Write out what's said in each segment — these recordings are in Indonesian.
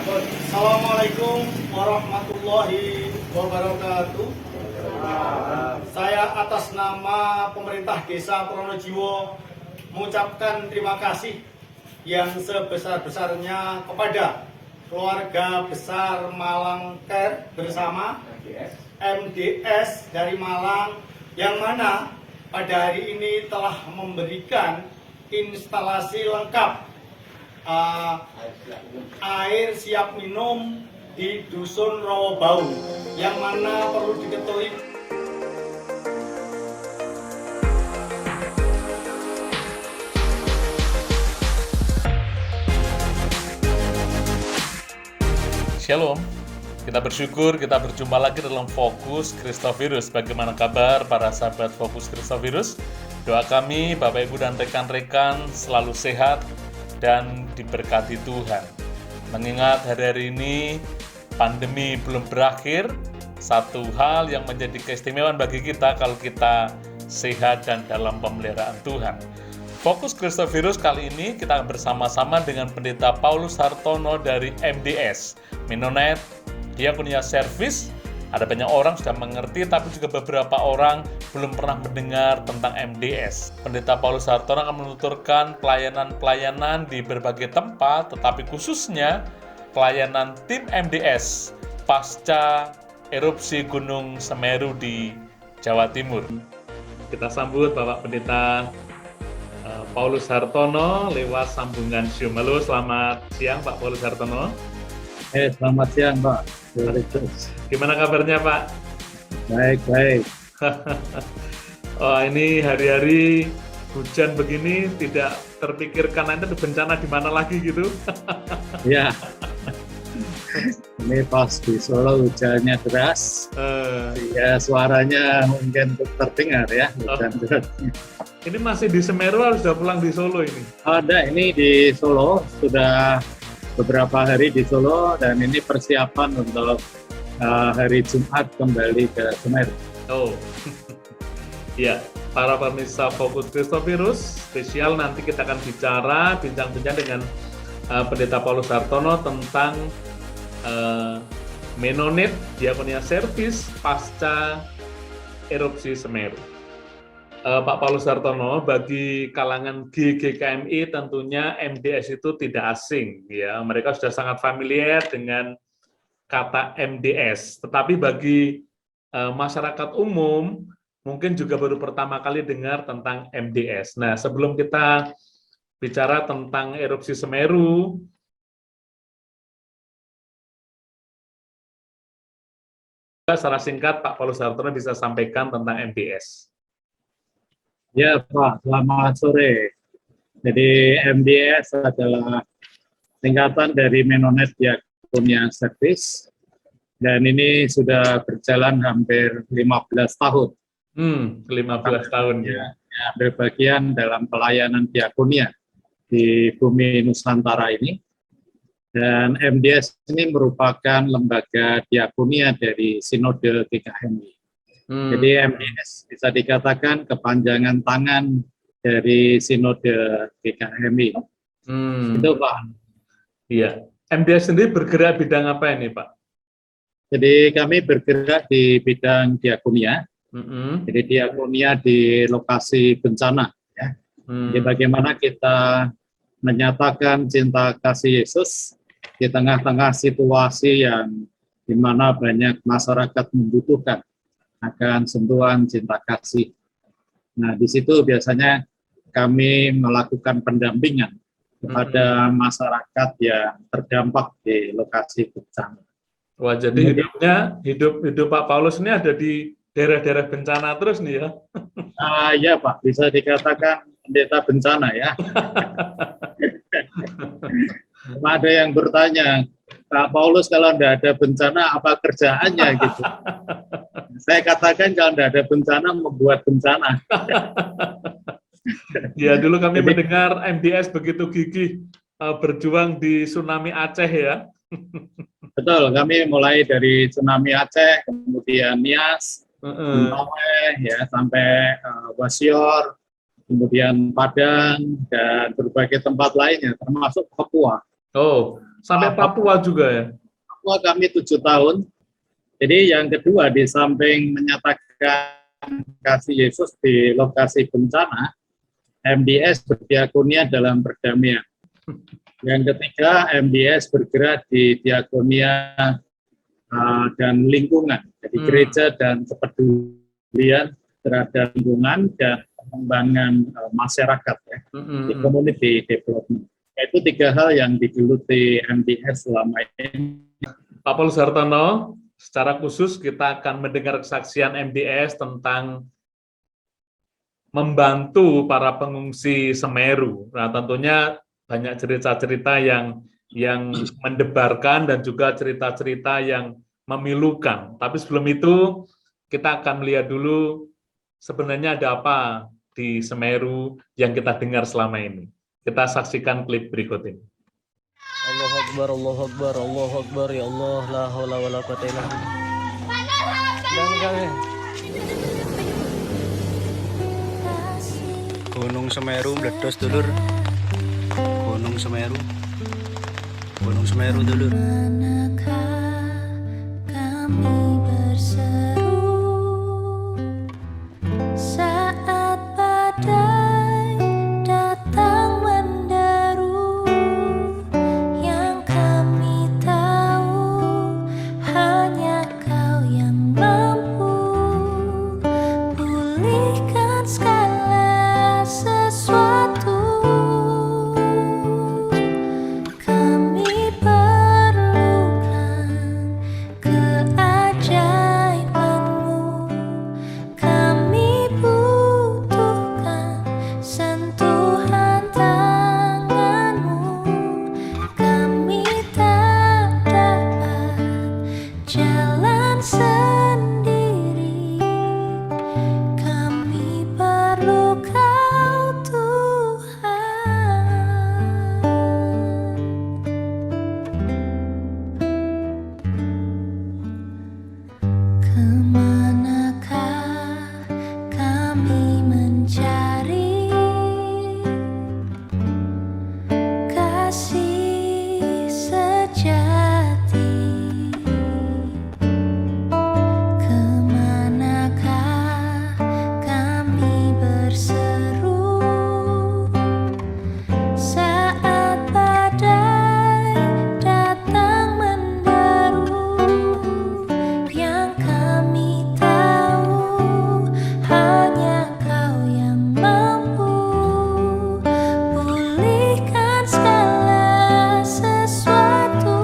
Assalamualaikum warahmatullahi wabarakatuh. Saya atas nama pemerintah Desa Pronojiwo mengucapkan terima kasih yang sebesar-besarnya kepada keluarga besar Malang Care bersama MDS dari Malang, yang mana pada hari ini telah memberikan instalasi lengkap air siap minum di Dusun Rawabau, yang mana perlu diketahui Shalom, kita bersyukur kita berjumpa lagi dalam Fokus Kristovirus. Bagaimana kabar para sahabat Fokus Kristovirus? Doa kami, Bapak Ibu dan rekan-rekan selalu sehat dan diberkati Tuhan. Mengingat hari-hari ini pandemi belum berakhir, satu hal yang menjadi keistimewaan bagi kita kalau kita sehat dan dalam pemeliharaan Tuhan. Fokus Kristovirus kali ini kita bersama-sama dengan Pendeta Paulus Hartono dari MDS, Menonet Diakonia Service. Ada banyak orang sudah mengerti, tapi juga beberapa orang belum pernah mendengar tentang MDS. Pendeta Paulus Hartono akan menuturkan pelayanan-pelayanan di berbagai tempat, tetapi khususnya pelayanan tim MDS pasca erupsi Gunung Semeru di Jawa Timur. Kita sambut Bapak Pendeta Paulus Hartono lewat sambungan Zoom. Halo, selamat siang Pak Paulus Hartono. Selamat siang Pak. Gimana kabarnya Pak? Baik. Oh, ini hari-hari hujan begini tidak terpikirkan nanti ada bencana di mana lagi gitu? Ya. Ini pas di Solo hujannya deras. Ya suaranya mungkin terdengar ya hujan deras. Ini masih di Semeru atau sudah pulang di Solo ini? Ada, ini di Solo, sudah beberapa hari di Solo dan ini persiapan untuk hari Jumat kembali ke Semeru. Oh, ya, para pemirsa Fokus Kristovirus spesial, nanti kita akan bincang-bincang dengan Pendeta Paulus Hartono tentang Menonet Diakonia Service pasca erupsi Semeru. Pak Paulus Hartono, bagi kalangan GKMI tentunya MDS itu tidak asing, ya. Mereka sudah sangat familiar dengan kata MDS. Tetapi bagi masyarakat umum mungkin juga baru pertama kali dengar tentang MDS. Nah, sebelum kita bicara tentang erupsi Semeru, secara singkat Pak Paulus Hartono bisa sampaikan tentang MDS. Ya Pak, selamat sore. Jadi MDS adalah singkatan dari Menonet Diakonia Service dan ini sudah berjalan hampir 15 tahun. 15 tahun ya. Berbagian dalam pelayanan diakonia di bumi Nusantara ini. Dan MDS ini merupakan lembaga diakonia dari Sinode GKMI. Jadi MDS bisa dikatakan kepanjangan tangan dari Sinode GKMI. Itu Pak. Iya. MDS sendiri bergerak bidang apa ini Pak? Jadi kami bergerak di bidang diakonia. Jadi diakonia di lokasi bencana. Ya. Jadi bagaimana kita menyatakan cinta kasih Yesus di tengah-tengah situasi yang di mana banyak masyarakat membutuhkan akan sentuhan cinta kasih. Nah, di situ biasanya kami melakukan pendampingan kepada masyarakat yang terdampak di lokasi bencana. Wah, jadi hidup Pak Paulus ini ada di daerah-daerah bencana terus nih ya? Ya Pak, bisa dikatakan pendeta bencana ya. Ada yang bertanya, Pak Paulus kalau tidak ada bencana apa kerjaannya gitu. Saya katakan kalau tidak ada bencana membuat bencana. Ya, dulu kami mendengar MDS begitu gigih berjuang di tsunami Aceh ya. Betul, kami mulai dari tsunami Aceh, kemudian Nias, Mentawai, ya sampai Wasior, kemudian Padang dan berbagai tempat lainnya, termasuk Papua. Oh, sampai Papua juga ya? Papua kami 7 tahun. Jadi yang kedua, di samping menyatakan kasih Yesus di lokasi bencana, MDS berdiakonia dalam perdamaian. Yang ketiga, MDS bergerak di diakonia dan lingkungan, jadi gereja dan kepedulian terhadap lingkungan dan pengembangan masyarakat ya, di community development. Itu 3 hal yang digeluti MDS selama ini. Pak Paulus Hartono, secara khusus kita akan mendengar kesaksian MDS tentang membantu para pengungsi Semeru. Nah, tentunya banyak cerita-cerita yang mendebarkan dan juga cerita-cerita yang memilukan. Tapi sebelum itu, kita akan melihat dulu sebenarnya ada apa di Semeru yang kita dengar selama ini. Kita saksikan klip berikut ini. Allahu Akbar, Allahu Akbar, Allahu Akbar, ya Allah, la haula wala quwata illa billah. Gunung Semeru meledos dulur. Gunung Semeru. Gunung Semeru dulur. Manakah kami berseru saat badai datang menderu, yang kami tahu hanya Kau yang mampu pulihkan segala sesuatu. Kami perlukan keajaiban-Mu, kami butuhkan sentuhan tangan-Mu, kami tak dapat jalan sendiri, kami perlu Kau Tuhan. Kemanakah kami mencari kasih sejati? Kemanakah kami berseru saat badai datang menderu, yang kami tahu hanya Kau yang mampu pulihkan segala sesuatu.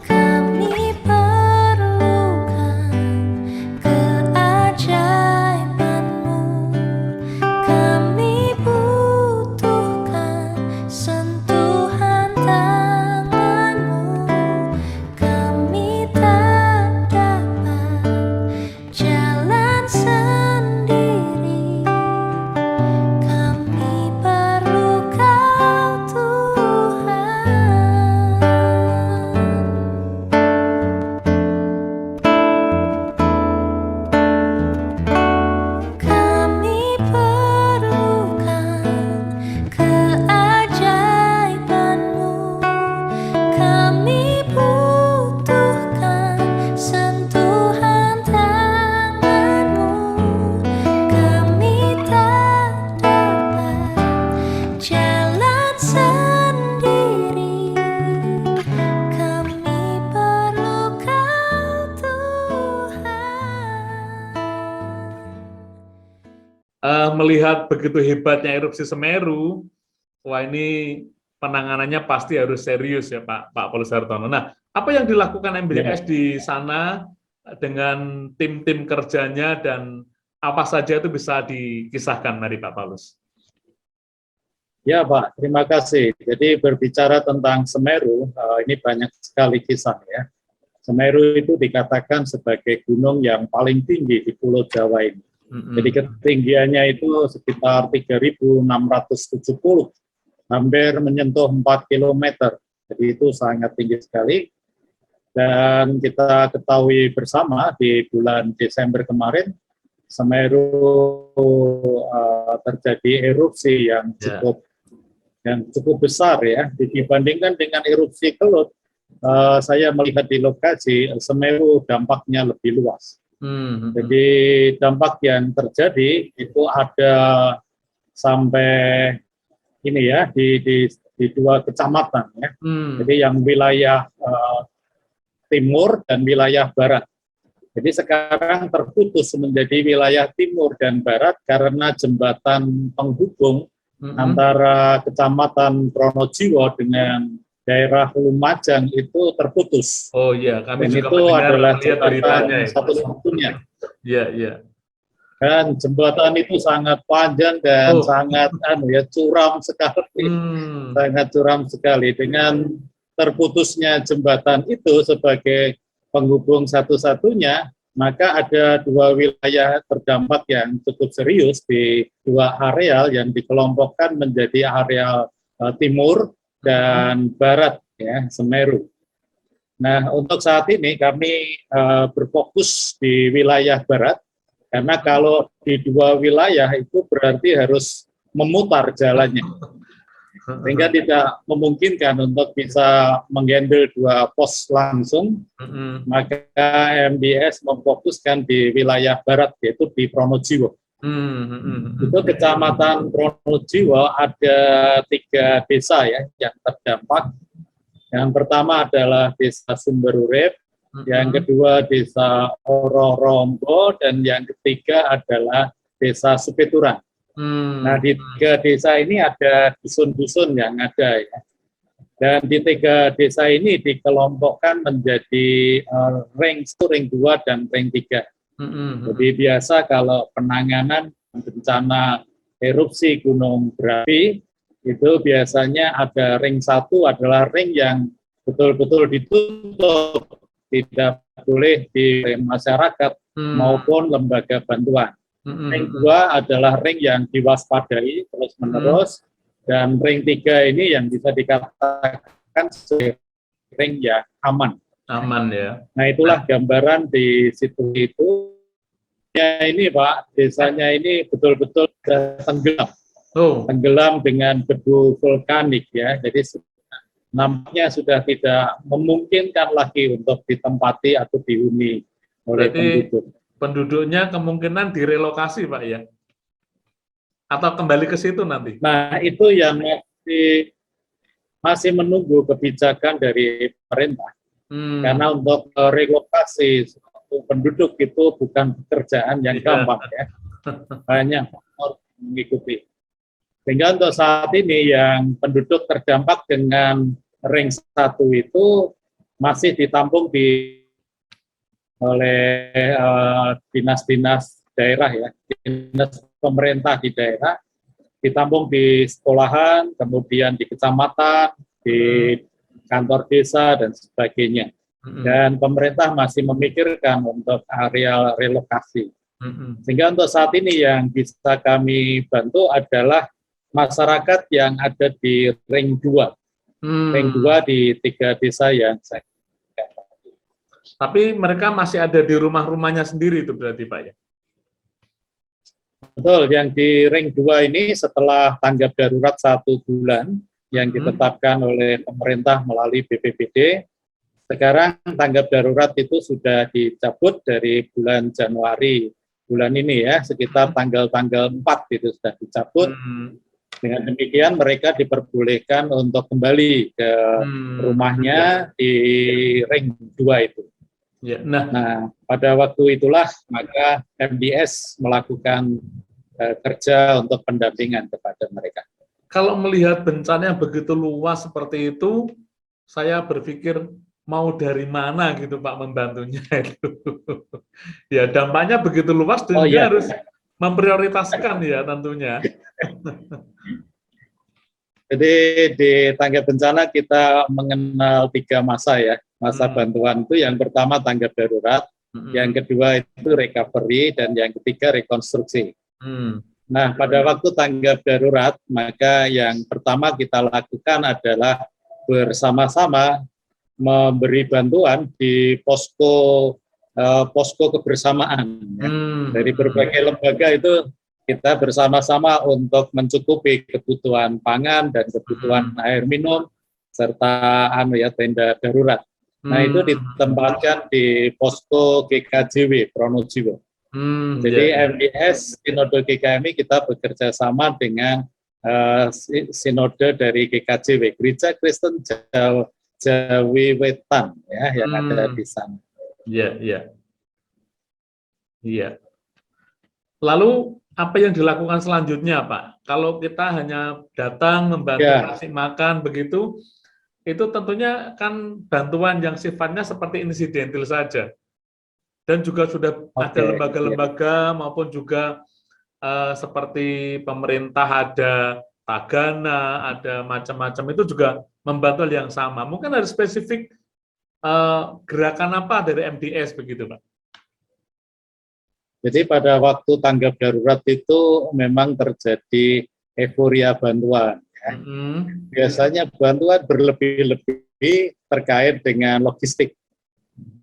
Kami perlukan keajaiban-Mu, kami butuhkan sentuhan tangan-Mu, kami tak dapat jalan sendiri, kami perlu Kau Tuhan. Kami perlukan keajaiban-Mu, kami butuhkan sentuhan tangan-Mu, kami tak dapat jalan sendiri, kami perlu Kau Tuhan. Melihat begitu hebatnya erupsi Semeru, wah ini penanganannya pasti harus serius ya Pak Paulus Hartono. Nah, apa yang dilakukan MDS di sana dengan tim-tim kerjanya dan apa saja itu bisa dikisahkan, mari Pak Paulus. Ya Pak, terima kasih. Jadi berbicara tentang Semeru, ini banyak sekali kisah ya. Semeru itu dikatakan sebagai gunung yang paling tinggi di Pulau Jawa ini. Jadi ketinggiannya itu sekitar 3.670, hampir menyentuh 4 km. Jadi itu sangat tinggi sekali. Dan kita ketahui bersama di bulan Desember kemarin, Semeru terjadi erupsi yang cukup yang cukup besar ya, dibandingkan dengan erupsi Kelut. Saya melihat di lokasi Semeru dampaknya lebih luas. Jadi dampak yang terjadi itu ada sampai ini ya di 2 kecamatan ya. Jadi yang wilayah timur dan wilayah barat. Jadi sekarang terputus menjadi wilayah timur dan barat karena jembatan penghubung antara Kecamatan Pronojiwo dengan daerah Lumajang itu terputus. Oh iya, kami Dan juga itu adalah lihat beritanya. jembatan satu-satunya. Iya, iya. Dan jembatan itu sangat panjang dan sangat curam sekali. Sangat curam sekali. Dengan terputusnya jembatan itu sebagai penghubung satu-satunya, maka ada 2 wilayah terdampak yang cukup serius di 2 areal yang dikelompokkan menjadi areal timur dan barat ya, Semeru. Nah, untuk saat ini kami berfokus di wilayah barat, karena kalau di 2 wilayah itu berarti harus memutar jalannya. Sehingga tidak memungkinkan untuk bisa menghandle 2 pos langsung, maka MDS memfokuskan di wilayah barat, yaitu di Pronojiwo. Itu Kecamatan Pronojiwo ada 3 desa ya yang terdampak. Yang pertama adalah Desa Sumberurip, yang kedua Desa Ororombo, dan yang ketiga adalah Desa Supeturan. Nah, di 3 desa ini ada dusun-dusun yang ada ya. Dan di 3 desa ini dikelompokkan menjadi ring 1, ring 2, dan ring 3. Jadi biasa kalau penanganan bencana erupsi gunung berapi, itu biasanya ada ring 1 adalah ring yang betul-betul ditutup, tidak boleh di masyarakat maupun lembaga bantuan. Ring 2 adalah ring yang diwaspadai terus-menerus, dan ring 3 ini yang bisa dikatakan sebagai ring yang aman. Aman ya. Nah, itulah gambaran di situ itu. Ya ini Pak, desanya ini betul-betul tenggelam. Tenggelam dengan debu vulkanik ya. Jadi nampaknya sudah tidak memungkinkan lagi untuk ditempati atau dihuni oleh penduduk. Penduduknya kemungkinan direlokasi, Pak ya? Atau kembali ke situ nanti? Nah, itu yang masih menunggu kebijakan dari pemerintah. Karena untuk relokasi penduduk itu bukan pekerjaan yang gampang ya. Banyak faktor mengikuti. Sehingga untuk saat ini yang penduduk terdampak dengan ring 1 itu masih ditampung oleh dinas-dinas daerah ya, dinas pemerintah di daerah, ditampung di sekolahan, kemudian di kecamatan, di kantor desa dan sebagainya. Dan pemerintah masih memikirkan untuk area relokasi. Sehingga untuk saat ini yang bisa kami bantu adalah masyarakat yang ada di ring 2. Ring 2 di 3 desa yang saya. Tapi mereka masih ada di rumah-rumahnya sendiri itu berarti Pak ya? Betul, yang di ring 2 ini setelah tanggap darurat 1 bulan yang ditetapkan oleh pemerintah melalui BPBD, sekarang tanggap darurat itu sudah dicabut dari bulan Januari bulan ini ya, sekitar tanggal-tanggal 4 itu sudah dicabut. Dengan demikian mereka diperbolehkan untuk kembali ke rumahnya di ring 2 itu. Ya, nah, pada waktu itulah maka MDS melakukan kerja untuk pendampingan kepada mereka. Kalau melihat bencana yang begitu luas seperti itu, saya berpikir mau dari mana gitu Pak membantunya itu. Ya dampaknya begitu luas dan harus memprioritaskan ya tentunya. Jadi di tanggap bencana kita mengenal 3 masa ya. Masa bantuan itu yang pertama tanggap darurat, yang kedua itu recovery, dan yang ketiga rekonstruksi. Nah, pada waktu tanggap darurat, maka yang pertama kita lakukan adalah bersama-sama memberi bantuan di posko kebersamaan. Ya. Dari berbagai lembaga itu kita bersama-sama untuk mencukupi kebutuhan pangan dan kebutuhan air minum serta tenda darurat. Nah, itu ditempatkan di posko GKJW Pronojiwo. Jadi MDS Sinode GKMI kita bekerja sama dengan sinode dari GKJW, Gereja Kristen Jawi Wetan, ya, yang ada di sana. Iya. Lalu apa yang dilakukan selanjutnya, Pak? Kalau kita hanya datang membantu kasih makan begitu, itu tentunya kan bantuan yang sifatnya seperti insidental saja. Dan juga sudah ada lembaga-lembaga maupun juga seperti pemerintah, ada Tagana, ada macam-macam, itu juga membantu hal yang sama. Mungkin ada spesifik gerakan apa dari MDS begitu, Pak? Jadi pada waktu tanggap darurat itu memang terjadi euforia bantuan. Ya. Biasanya bantuan berlebih-lebih terkait dengan logistik.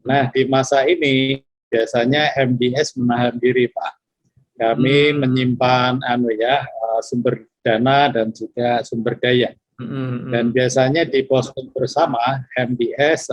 Nah, di masa ini biasanya MDS menahan diri, Pak. Kami menyimpan sumber dana dan juga sumber daya. Dan biasanya di posko bersama MDS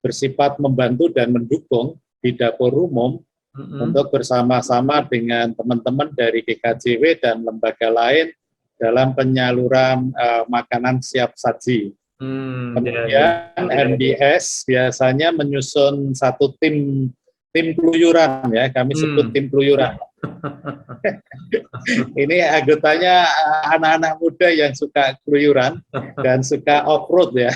bersifat membantu dan mendukung di dapur umum untuk bersama-sama dengan teman-teman dari GKJW dan lembaga lain dalam penyaluran makanan siap saji. Kemudian MDS biasanya menyusun satu tim keluyuran, ya, kami sebut tim keluyuran. Ini anggotanya anak-anak muda yang suka keluyuran dan suka off-road, ya.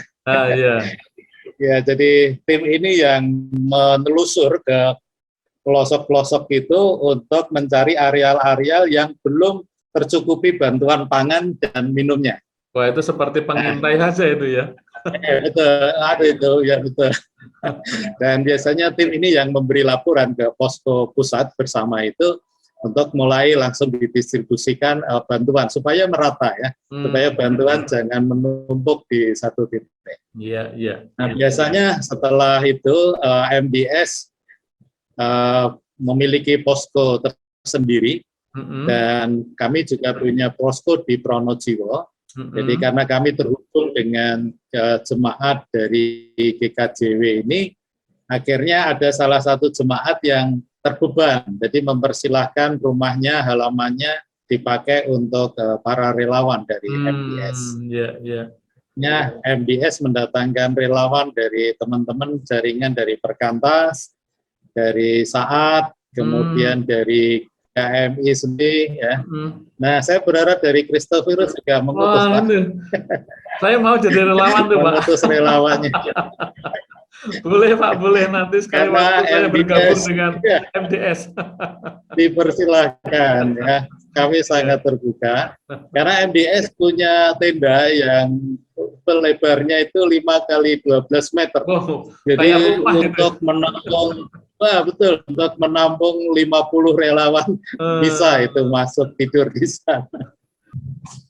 Ya, jadi tim ini yang menelusur ke pelosok-pelosok itu untuk mencari areal-areal yang belum tercukupi bantuan pangan dan minumnya. Wah, itu seperti pengintai saja itu, ya. Betul, ya betul. Dan biasanya tim ini yang memberi laporan ke posko pusat bersama itu untuk mulai langsung didistribusikan bantuan supaya merata, ya, supaya bantuan jangan menumpuk di satu titik. Nah, biasanya setelah itu MDS memiliki posko tersendiri dan kami juga punya posko di Pronojiwo. Jadi karena kami terhubung dengan jemaat dari GKJW ini, akhirnya ada salah satu jemaat yang terbeban, jadi mempersilahkan rumahnya, halamannya dipakai untuk para relawan dari MDS. MDS mendatangkan relawan dari teman-teman jaringan dari Perkantas, dari Saat, kemudian dari KMI sendiri, ya. Nah, saya berharap dari Christophirus juga mengutus, Pak. Saya mau jadi relawan tuh, Pak. Mengutus relawannya. Boleh, Pak, boleh, nanti sekali waktu saya bergabung dengan MDS. Dipersilahkan, ya. Kami sangat terbuka. Karena MDS punya tenda yang lebarnya itu 5 kali 12 meter. Jadi untuk menampung, untuk menampung 50 relawan bisa itu masuk tidur di sana.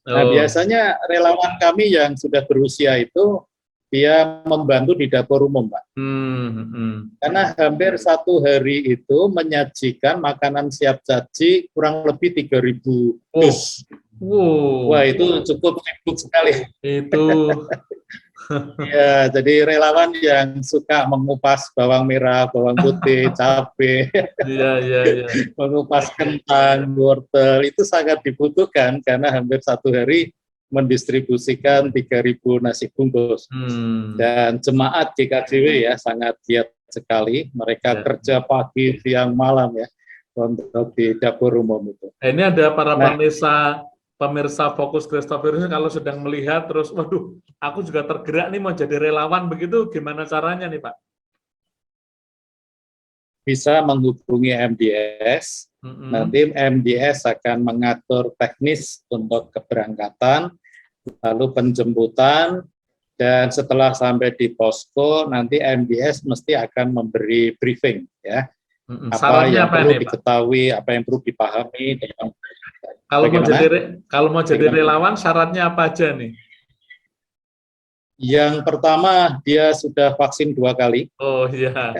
Nah, biasanya relawan kami yang sudah berusia itu dia membantu di dapur umum, Pak. Karena hampir satu hari itu menyajikan makanan siap saji kurang lebih 3.000 dus. Wah, itu cukup sibuk sekali. Itu. Ya, jadi relawan yang suka mengupas bawang merah, bawang putih, cabai, mengupas kentang, wortel, itu sangat dibutuhkan karena hampir satu hari mendistribusikan 3.000 nasi bungkus. Dan jemaat GKJW ya sangat giat sekali, mereka kerja pagi, siang, malam ya untuk di dapur umum itu. Ini ada para pemirsa Fokus Christophirus kalau sedang melihat terus, waduh, aku juga tergerak nih mau jadi relawan begitu, gimana caranya nih, Pak? Bisa menghubungi MDS, nanti MDS akan mengatur teknis untuk keberangkatan, lalu penjemputan, dan setelah sampai di posko, nanti MDS mesti akan memberi briefing, ya. Apa yang perlu diketahui, apa yang perlu dipahami. Kalau mau jadi relawan, syaratnya apa aja nih? Yang pertama, dia sudah vaksin 2 kali. Oh iya.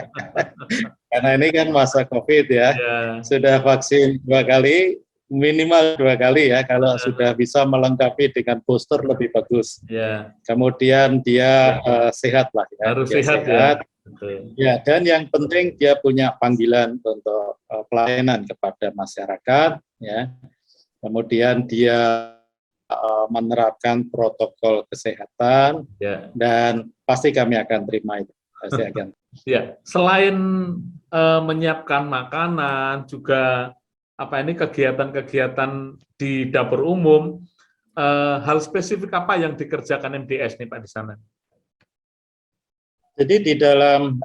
Karena ini kan masa COVID ya. Sudah vaksin 2 kali. minimal 2 kali ya, kalau sudah bisa melengkapi dengan booster lebih bagus. Ya, Kemudian dia sehat lah ya, harus dia sehat ya. sehat. Betul. Ya, dan yang penting dia punya panggilan untuk pelayanan kepada masyarakat ya. Kemudian dia menerapkan protokol kesehatan Ya. dan pasti kami akan terima itu. Pasti akan. Ya, selain menyiapkan makanan, juga apa ini kegiatan-kegiatan di dapur umum, hal spesifik apa yang dikerjakan MDS nih Pak di sana? Jadi di dalam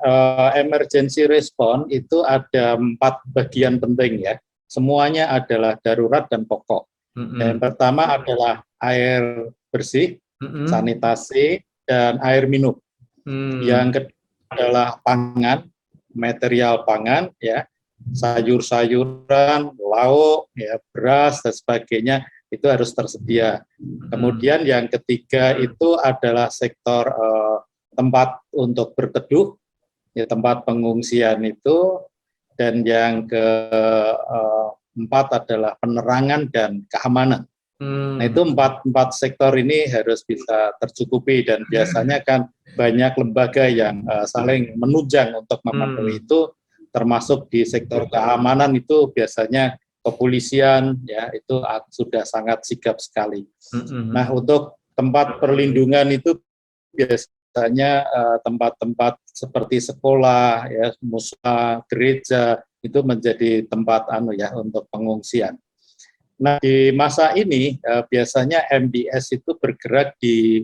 emergency response itu ada 4 bagian penting ya. Semuanya adalah darurat dan pokok. Yang pertama adalah air bersih, sanitasi, dan air minum. Yang kedua adalah pangan, material pangan, ya, sayur-sayuran, lauk, ya, beras dan sebagainya itu harus tersedia. Kemudian yang ketiga itu adalah sektor tempat untuk berteduh, ya, tempat pengungsian itu, dan yang keempat adalah penerangan dan keamanan. Nah, itu empat sektor ini harus bisa tercukupi, dan biasanya kan banyak lembaga yang saling menunjang untuk memenuhi itu, termasuk di sektor keamanan itu biasanya kepolisian ya itu sudah sangat sigap sekali. Nah, untuk tempat perlindungan itu biasanya tempat-tempat seperti sekolah ya, musala, gereja itu menjadi tempat untuk pengungsian. Nah, di masa ini biasanya MDS itu bergerak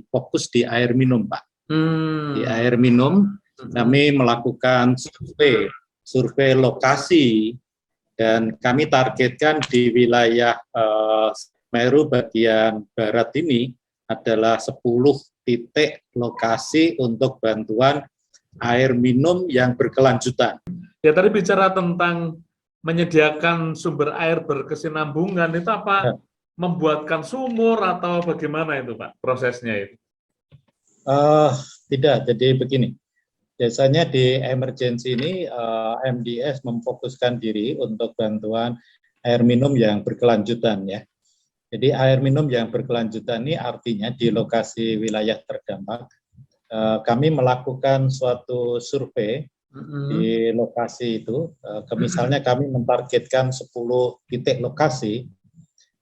fokus di air minum, Pak. Di air minum kami melakukan survei lokasi, dan kami targetkan di wilayah Semeru bagian barat ini adalah 10 titik lokasi untuk bantuan air minum yang berkelanjutan. Ya, tadi bicara tentang menyediakan sumber air berkesinambungan, itu apa? Ya. Membuatkan sumur atau bagaimana itu Pak prosesnya itu? Tidak, jadi begini. Biasanya di emergency ini MDS memfokuskan diri untuk bantuan air minum yang berkelanjutan ya. Jadi air minum yang berkelanjutan ini artinya di lokasi wilayah terdampak kami melakukan suatu survei di lokasi itu. Misalnya kami mentargetkan 10 titik lokasi,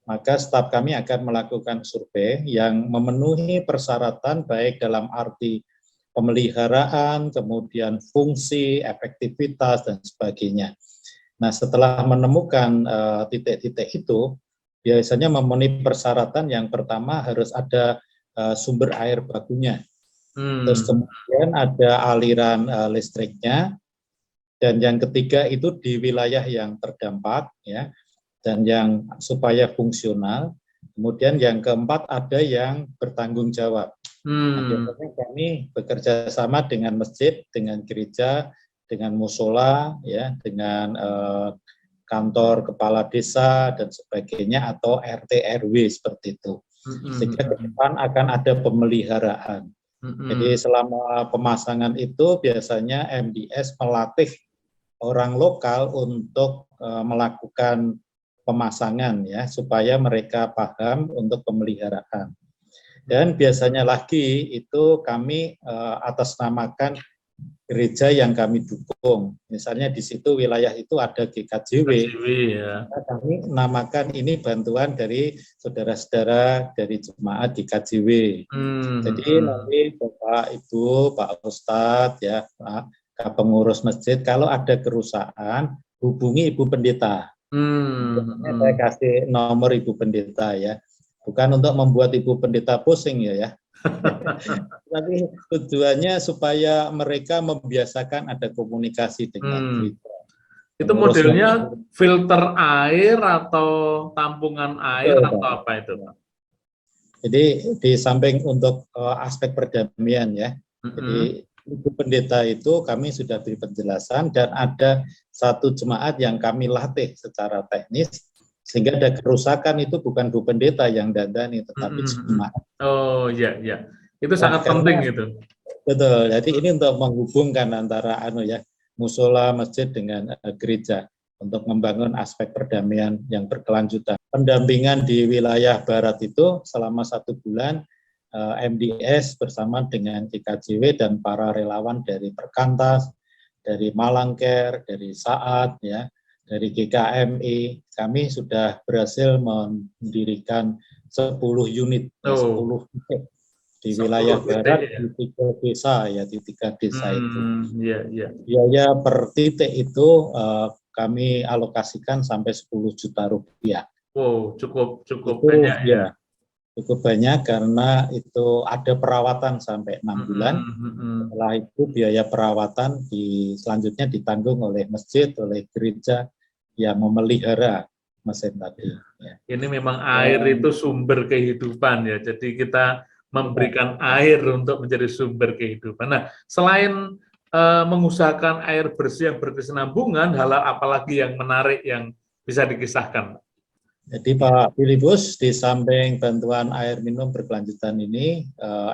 maka staf kami akan melakukan survei yang memenuhi persyaratan baik dalam arti pemeliharaan, kemudian fungsi, efektivitas, dan sebagainya. Nah, setelah menemukan titik-titik itu, biasanya memenuhi persyaratan yang pertama harus ada sumber air bakunya. Terus kemudian ada aliran listriknya, dan yang ketiga itu di wilayah yang terdampak, ya, dan yang supaya fungsional. Kemudian yang keempat ada yang bertanggung jawab. Nah, kami bekerja sama dengan masjid, dengan gereja, dengan musola, ya, dengan kantor kepala desa dan sebagainya, atau RT RW seperti itu. Sehingga ke depan akan ada pemeliharaan. Jadi selama pemasangan itu biasanya MDS melatih orang lokal untuk melakukan pemasangan ya, supaya mereka paham untuk pemeliharaan. Dan biasanya lagi itu kami atasnamakan gereja yang kami dukung. Misalnya di situ wilayah itu ada GKJW, ya. Kami namakan ini bantuan dari saudara-saudara dari jemaat GKJW. Jadi nanti Bapak Ibu, Pak Ustadz, ya, Pak pengurus masjid, kalau ada kerusakan hubungi Ibu Pendeta. Saya kasih nomor Ibu Pendeta ya. Bukan untuk membuat Ibu Pendeta pusing ya. Tapi tujuannya supaya mereka membiasakan ada komunikasi dengan gereja. Itu modelnya filter air atau tampungan air atau apa itu, Pak? Jadi di samping untuk aspek perdamaian ya. Jadi Ibu Pendeta itu kami sudah beri penjelasan, dan ada satu jemaat yang kami latih secara teknis, sehingga ada kerusakan itu bukan Bu Pendeta yang dandani, tetapi jemaat. Oh iya, iya. Itu sangat penting itu. Betul. Jadi ini untuk menghubungkan antara musola, masjid dengan gereja. untuk membangun aspek perdamaian yang berkelanjutan. Pendampingan di wilayah barat itu selama 1 bulan, MDS bersama dengan GKJW dan para relawan dari Perkantas, dari Malangker, dari Saat, ya, dari GKMI, kami sudah berhasil mendirikan 10 unit, 10 titik di wilayah barat, di 3 desa, ya, di 3 desa itu. Biaya per titik itu kami alokasikan sampai 10 juta rupiah. Wow, cukup Itu, banyak ya. Cukup banyak karena itu ada perawatan sampai 6 bulan. Setelah itu biaya perawatan selanjutnya ditanggung oleh masjid, oleh gereja yang memelihara mesin tadi. Ya. Ini memang air itu sumber kehidupan ya. Jadi kita memberikan air untuk menjadi sumber kehidupan. Nah, selain mengusahakan air bersih yang berkesinambungan, hal apalagi yang menarik yang bisa dikisahkan? Jadi Pak Filipus, di samping bantuan air minum berkelanjutan ini,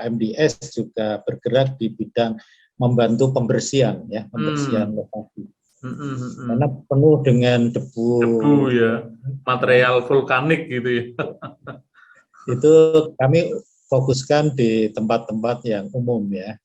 MDS juga bergerak di bidang membantu pembersihan, ya, pembersihan lokasi. Karena penuh dengan debu ya, material vulkanik gitu ya. Itu kami fokuskan di tempat-tempat yang umum, ya.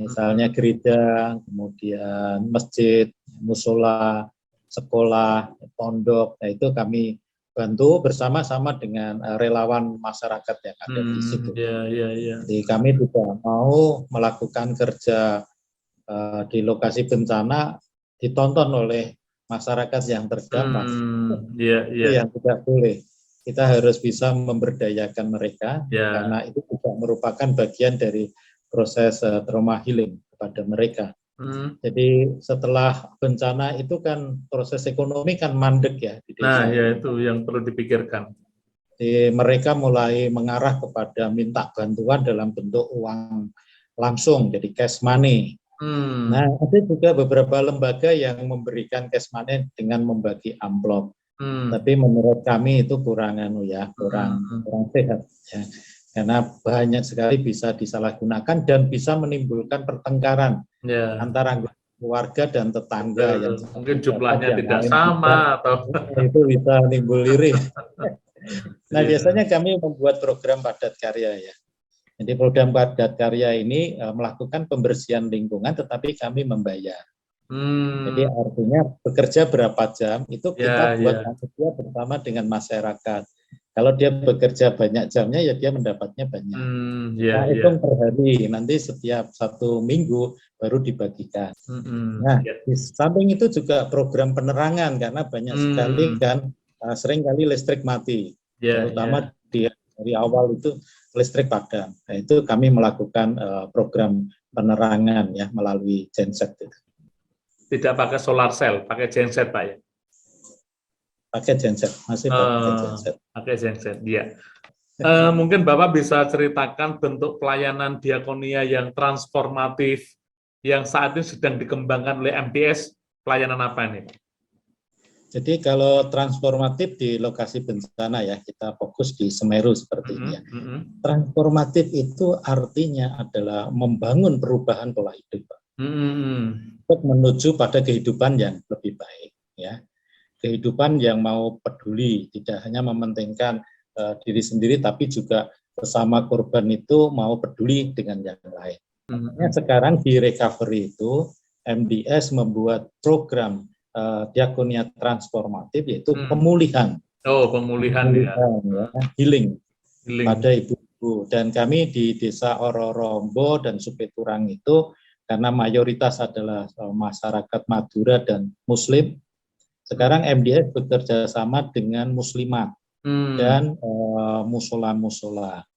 Misalnya gereja, kemudian masjid, musola, sekolah, pondok. Nah, itu kami bantu bersama-sama dengan relawan masyarakat yang ada di situ. Jadi kami juga mau melakukan kerja di lokasi bencana ditonton oleh masyarakat yang terdampak. Itu yang tidak boleh. Kita harus bisa memberdayakan mereka, karena itu juga merupakan bagian dari proses trauma healing kepada mereka. Jadi setelah bencana itu kan proses ekonomi kan mandek ya di desa. Nah, ya itu yang perlu dipikirkan. Jadi mereka mulai mengarah kepada minta bantuan dalam bentuk uang langsung, jadi cash money. Nah, ada juga beberapa lembaga yang memberikan cash money dengan membagi amplop. Tapi menurut kami itu kurang sehat, ya. Karena banyak sekali bisa disalahgunakan dan bisa menimbulkan pertengkaran antara keluarga dan tetangga yang mungkin jumlahnya tidak sama atau itu bisa nimbul iri. Nah, biasanya kami membuat program padat karya, ya. Jadi program padat karya ini melakukan pembersihan lingkungan, tetapi kami membayar. Jadi artinya bekerja berapa jam itu kita buat panitia bersama dengan masyarakat. Kalau dia bekerja banyak jamnya, ya dia mendapatnya banyak. Nah, hitung per hari, nanti setiap 1 minggu baru dibagikan. Nah, di samping itu juga program penerangan, karena banyak sekali kan sering kali listrik mati, terutama dari awal itu listrik padam. Nah, itu kami melakukan program penerangan, ya, melalui genset. Tidak pakai solar cell, pakai genset, Pak, ya? Pakai genset, masih pakai genset. Pakai genset, ya. Mungkin Bapak bisa ceritakan bentuk pelayanan diakonia yang transformatif yang saat ini sedang dikembangkan oleh MDS, pelayanan apa ini? Jadi kalau transformatif di lokasi bencana, ya, kita fokus di Semeru seperti ini, ya. Transformatif itu artinya adalah membangun perubahan pola hidup, Pak. Untuk menuju pada kehidupan yang lebih baik, ya. Kehidupan yang mau peduli, tidak hanya mementingkan diri sendiri, tapi juga bersama korban itu mau peduli dengan yang lain. Makanya sekarang di recovery itu MDS membuat program diakonia transformatif, yaitu pemulihan. Pemulihan, ya. Healing pada ibu-ibu. Dan kami di Desa Ororombo dan Supeturang itu, karena mayoritas adalah masyarakat Madura dan Muslim, sekarang MDS bekerja sama dengan muslimat dan musola-musola.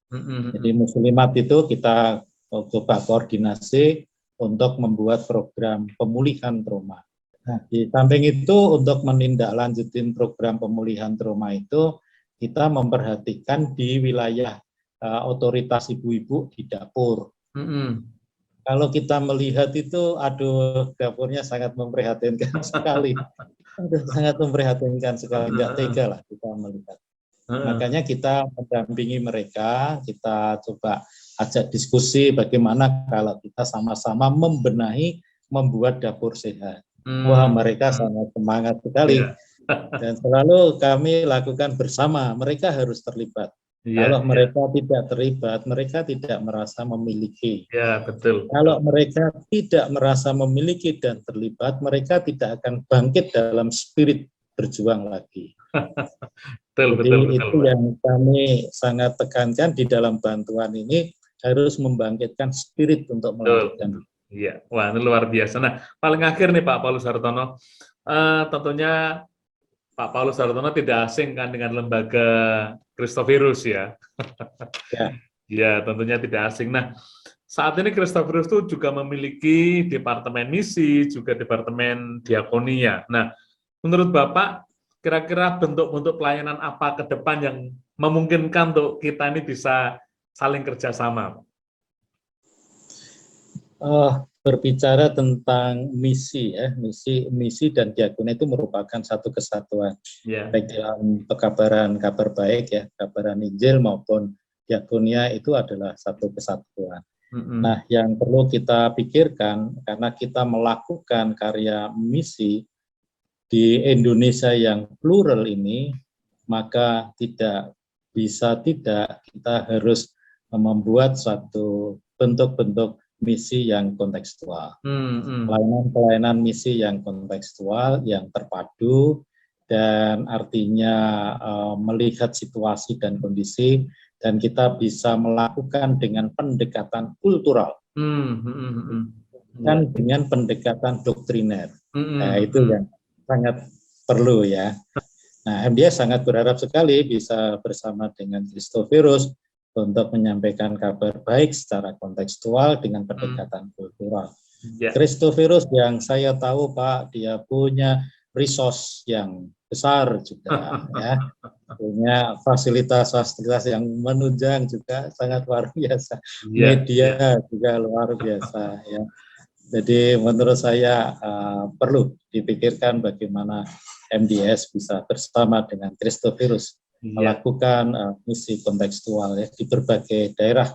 Jadi muslimat itu kita coba koordinasi untuk membuat program pemulihan trauma. Nah, di samping itu untuk menindaklanjutin program pemulihan trauma itu, kita memperhatikan di wilayah otoritas ibu-ibu di dapur. Kalau kita melihat itu, aduh, dapurnya sangat memprihatinkan sekali. Sangat memprihatinkan sekali, nggak tega lah kita melihat. Makanya kita mendampingi mereka, kita coba ajak diskusi bagaimana kalau kita sama-sama membenahi, membuat dapur sehat. Wah, mereka sangat semangat sekali. Iya. Dan selalu kami lakukan bersama, mereka harus terlibat. Iya, Kalau iya. mereka tidak terlibat, mereka tidak merasa memiliki. Ya, betul. Kalau mereka tidak merasa memiliki dan terlibat, mereka tidak akan bangkit dalam spirit berjuang lagi. Betul, Jadi betul, betul, itu Pak. yang kami sangat tekankan di dalam bantuan ini, harus membangkitkan spirit untuk melanjutkan. Iya, wah ini luar biasa. Nah, paling akhir nih Pak Paulus Hartono, tentunya Pak Paulus Hartono tidak asing kan dengan lembaga Christophirus ya. Ya. Ya, tentunya tidak asing. Nah, saat ini Christophirus itu juga memiliki departemen misi, juga departemen diakonia. Nah, menurut Bapak, kira-kira bentuk-bentuk pelayanan apa ke depan yang memungkinkan untuk kita ini bisa saling kerjasama? Berbicara tentang misi ya, misi dan diakonia itu merupakan satu kesatuan. Ya. Baik dalam pekabaran kabar baik ya, kabaran Injil maupun diakonia itu adalah satu kesatuan. Nah, yang perlu kita pikirkan karena kita melakukan karya misi di Indonesia yang plural ini, maka tidak kita harus membuat suatu bentuk-bentuk misi yang kontekstual. Pelayanan misi yang kontekstual, yang terpadu, dan artinya melihat situasi dan kondisi, dan kita bisa melakukan dengan pendekatan kultural, dan dengan pendekatan doktriner. Nah, itu yang sangat perlu ya. Nah, MDS sangat berharap sekali bisa bersama dengan Christophirus untuk menyampaikan kabar baik secara kontekstual dengan pendekatan kultural. Christophirus yang saya tahu Pak, dia punya resource yang besar juga ya, punya fasilitas-fasilitas yang menunjang juga sangat luar biasa. Media juga luar biasa ya. Jadi menurut saya perlu dipikirkan bagaimana MDS bisa bersama dengan Christophirus melakukan misi kontekstual ya, di berbagai daerah,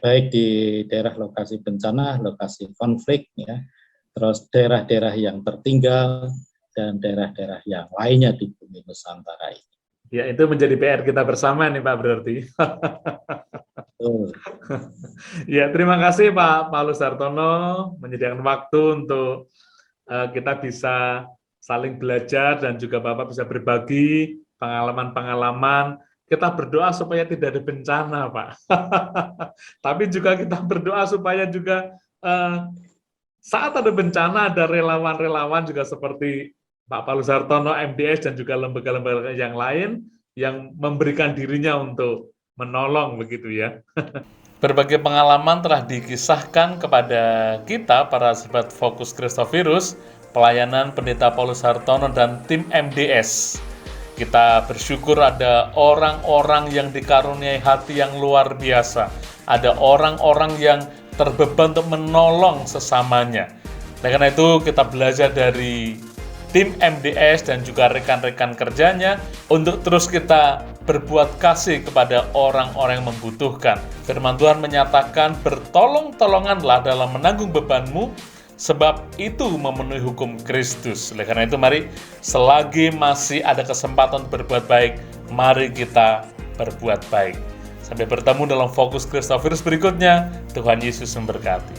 baik di daerah lokasi bencana, lokasi konflik ya, terus daerah-daerah yang tertinggal dan daerah-daerah yang lainnya di bumi Nusantara ini. Ya, itu menjadi PR kita bersama nih Pak berarti. Ya, terima kasih Pak Paulus Hartono menyediakan waktu untuk kita bisa saling belajar dan juga Bapak bisa berbagi pengalaman-pengalaman. Kita berdoa supaya tidak ada bencana, Pak. Tapi juga kita berdoa supaya juga saat ada bencana, ada relawan-relawan juga seperti Pak Paulus Hartono, MDS, dan juga lembaga-lembaga yang lain yang memberikan dirinya untuk menolong, begitu ya. Berbagai pengalaman telah dikisahkan kepada kita, para sahabat Fokus Christophirus, pelayanan Pendeta Paulus Hartono dan tim MDS. Kita bersyukur ada orang-orang yang dikaruniai hati yang luar biasa. Ada orang-orang yang terbeban untuk menolong sesamanya. Dan karena itu kita belajar dari tim MDS dan juga rekan-rekan kerjanya untuk terus kita berbuat kasih kepada orang-orang yang membutuhkan. Firman Tuhan menyatakan, bertolong-tolonganlah dalam menanggung bebanmu, sebab itu memenuhi hukum Kristus. Oleh karena itu mari, selagi masih ada kesempatan berbuat baik, mari kita berbuat baik. Sampai bertemu dalam Fokus Christophirus berikutnya. Tuhan Yesus memberkati.